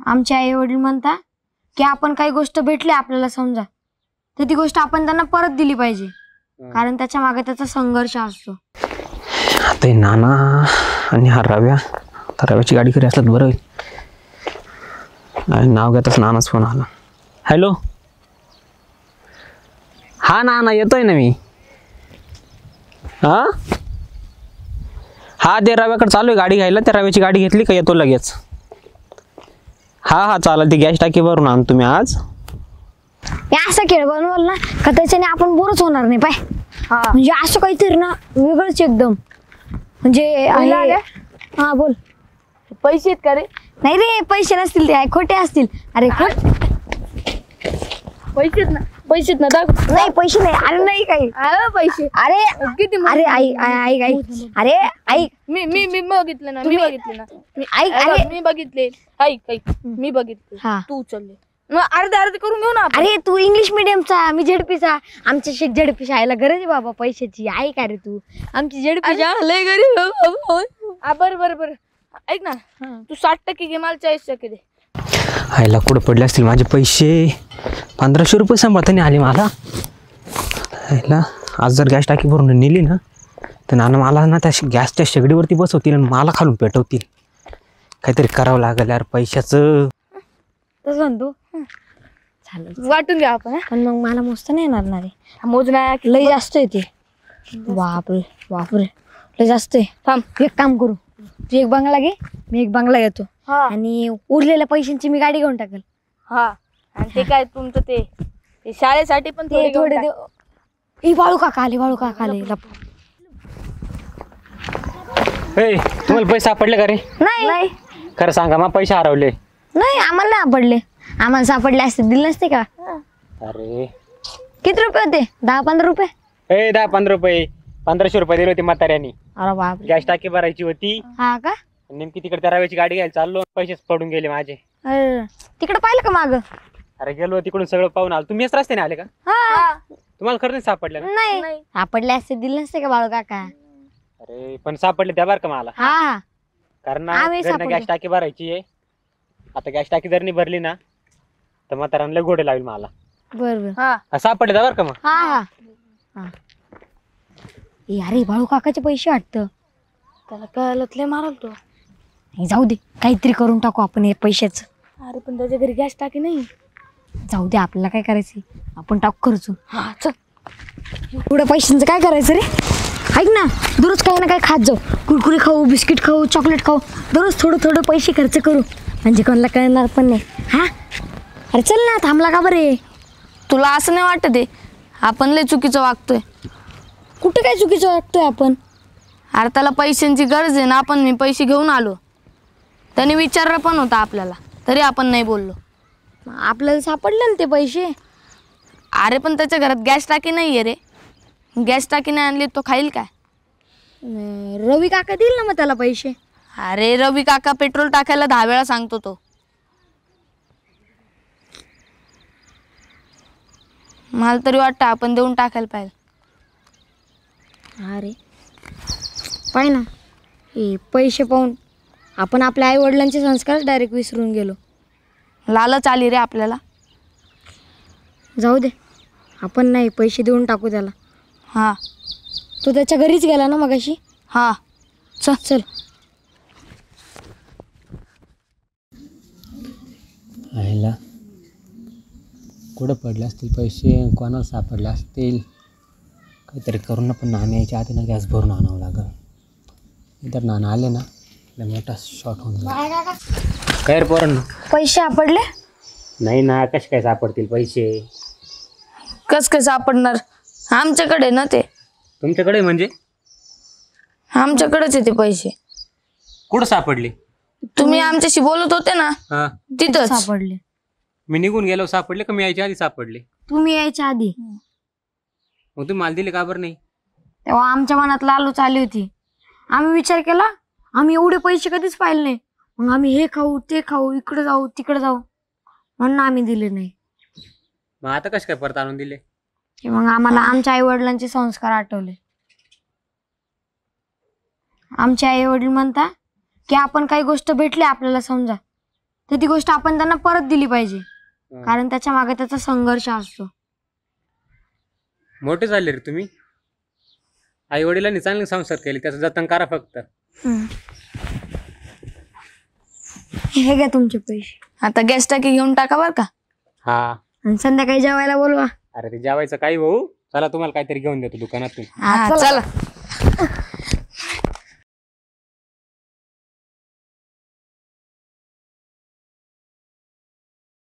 आमचे आई वडील म्हणता की आपण काही गोष्ट भेटली आपल्याला समजा तर ती गोष्ट आपण त्यांना परत दिली पाहिजे, कारण त्याच्या मागे त्याचा संघर्ष असतो. आता नाना आणि हा रव्या, रव्याची गाडी घरी असलं बरं होईल. नाव घेताच नानाच फोन आला. हॅलो, हा नाना येतोय ना मी. हा हा ते रव्याकडे चालू आहे गाडी घ्यायला. त्या रव्याची गाडी घेतली का येतो लगेच. हा चालेल. ती गॅस टाकी भरून आण तुम्ही आज. असा खेळ बनवल ना का त्याच्याने आपण बोरच होणार नाही पाय. म्हणजे असं काहीतरी ना वेगळंच एकदम. म्हणजे हा बोल. पैसे आहेत का रे? नाही रे, पैसे नसतील ते खोटे असतील. अरे पैसेत ना, पैसेत ना दाखव. नाही पैसे नाही. अरे नाही काही पैसे. अरे किती? अरे आई अरे आई मी बघितलं ना, मी बघितले ना. अरे मी बघितले. मी बघितले. हा. तू उचलले मग अर्धे करून घेऊ ना. अरे तू इंग्लिश मिडियमचा, मी झेडपीचा. आमच्या झेडपी शाळेला गरज आहे बाबा पैशाची. आहे का रे तू? आमची झेडपी शाळा लय गरीब. बरं ऐक ना, तू 60% घे, मला 40% दे. आईला कुठं पडले असतील माझे पैसे. 1500 रुपये सांभाळताना आले मला. आईला आज जर गॅस टाकी भरून नेली ना तर नाना मला ना त्या गॅसच्या शेगडीवरती बसवतील आणि मला खालून पेटवतील. काहीतरी करावं लागेल यार पैशाचं. तसं म्हणतो चालेल, वाटून घ्या आपण. पण मग मला मस्त नाही येणार ना रे. मोजना लय जास्त येते. बापरे लय जास्त आहे. थांब, एक काम करू, तू एक बंगला घे, मी एक बंगला घेतो. आणि उरलेल्या पैशांची मी गाडी घेऊन टाकेल. आणि ते काय तुमचं ते शाळेसाठी पण थोडे बाळू काका आले. तुम्हाला पैसे सापडले का रे? नाही खरं सांगा, मग पैसे हरवले. नाही आम्हाला नाही सापडले. आम्हाला सापडले असते दिले नसते का? अरे किती रुपये होते? 10-15 रुपये. 10-15 रुपये. 1500 रुपये दिले होते म्हाताऱ्यानी. अरे बाप, गॅस टाकी भरायची होती. हा का? नेमकी तिकडे त्या रव्याची गाडी घ्यायला चाललो, पैसेच पडून गेले माझे. तिकडे पाहिलं का माग? अरे गेलो तिकडून सगळं पाहून आलो. तुम्ही रस्त्याने आले का? तुम्हाला खरं नाही सापडलं ना? नाही सापडले असते दिले नसते का बाळू काका? अरे पण सापडले त्या बरं का मला. हा कारण गॅस टाकी भरायची आहे. आता गॅस टाकी जर नाही भरली ना तर म्हाताऱ्याला घोडे लावेल मला. बरोबर सापडले त्या बरं का मग. हा अरे बाळू काकाचे पैसे वाटतं. त्याला कळलं लय मारल तो. जाऊ दे, काहीतरी करून टाकू आपण हे पैशाचं. अरे पण त्याच्या घरी गॅस टाकी नाही. जाऊ दे, आपल्याला काय करायचं आपण टाकू खर्चून. चल पुढे पैशांचं काय करायचं रे? ऐक ना, दररोज काही ना काही खात जाऊ. कुरकुरे खाऊ, बिस्किट खाऊ, चॉकलेट खाऊ. दररोज थोडं पैसे खर्च करू, म्हणजे कोणाला कळणार पण नाही. अरे चल ना, थांबला का बरे? तुला असं नाही वाटत आहे आपण लय चुकीचं वागतोय? कुठं काय चुकीचं वागतोय आपण? अरे त्याला पैशांची गरज आहे ना, आपण मी पैसे घेऊन आलो. त्याने विचारलं पण होता आपल्याला, तरी आपण नाही बोललो. आपल्याला सापडले ना ते पैसे. अरे पण त्याच्या घरात गॅस टाकी नाही आहे रे. गॅस टाकी नाही आणली तो खाईल काय? रवी काका देईल ना मग त्याला पैसे. अरे रवी काका पेट्रोल टाकायला 10 वेळा सांगतो तो. मला तरी वाटतं आपण देऊन टाकायला पाहिजे. अरे पाय ना, हे पैसे पाहून आपण आपल्या आई वडिलांचे संस्कारच डायरेक्ट विसरून गेलो. लालच आली रे आपल्याला. जाऊ दे, आपण नाही पैसे देऊन टाकू त्याला. तो त्याच्या घरीच गेला ना मगाशी. चल आईला कुठं पडले असतील पैसे, कोणाला सापडले असतील. काहीतरी करून ना, पण नाणे यायच्या आधी ना गॅस भरून आणावं लागेल. इतर नाणं आले ना मोठा शॉट होऊन जाईल. काय रे पोरांनो, पैसे सापडले? नाही ना, कसे काय सापडतील पैसे? कस काय सापडणार? आमच्याकडे ना ते. तुमच्याकडे म्हणजे? आमच्याकडेच आहे ते पैसे. कुठं सापडले? तुम्ही आमच्याशी बोलत होते ना, तिथंच सापडले. मी निघून गेलो सापडले का मी यायच्या आधी सापडले? तुम्ही यायच्या आधी. मग तुम्ही मला दिले का बरं नाही? तेव्हा आमच्या मनात लालूच आली होती. आम्ही विचार केला, आम्ही एवढे पैसे कधीच पाहिले नाही. मग आम्ही हे खाऊ, ते खाऊ, इकडे जाऊ, तिकडे जाऊ, म्हणून आम्ही दिले नाही. मग आता कसे काय परत आणून दिले? मग आम्हाला आमच्या आई वडिलांचे संस्कार आठवले. आमचे आई वडील म्हणता की आपण काही गोष्ट भेटली आपल्याला समजा तर ती गोष्ट आपण त्यांना परत दिली पाहिजे, कारण त्याच्या मागे त्याचा संघर्ष असतो. मोठे झाले रे तुम्ही, आई वडिलांनी चांगले संसार केले, त्याचं जतन करा फक्त. हे घ्या तुमचे पैसे. आता गॅस टाकी घेऊन टाका बरं का. हा आणि संध्याकाळी जेवायला बोलवा. अरे ते जेवायचं काही भाऊ, चला तुम्हाला काहीतरी घेऊन देतो दुकानातून. हा चला.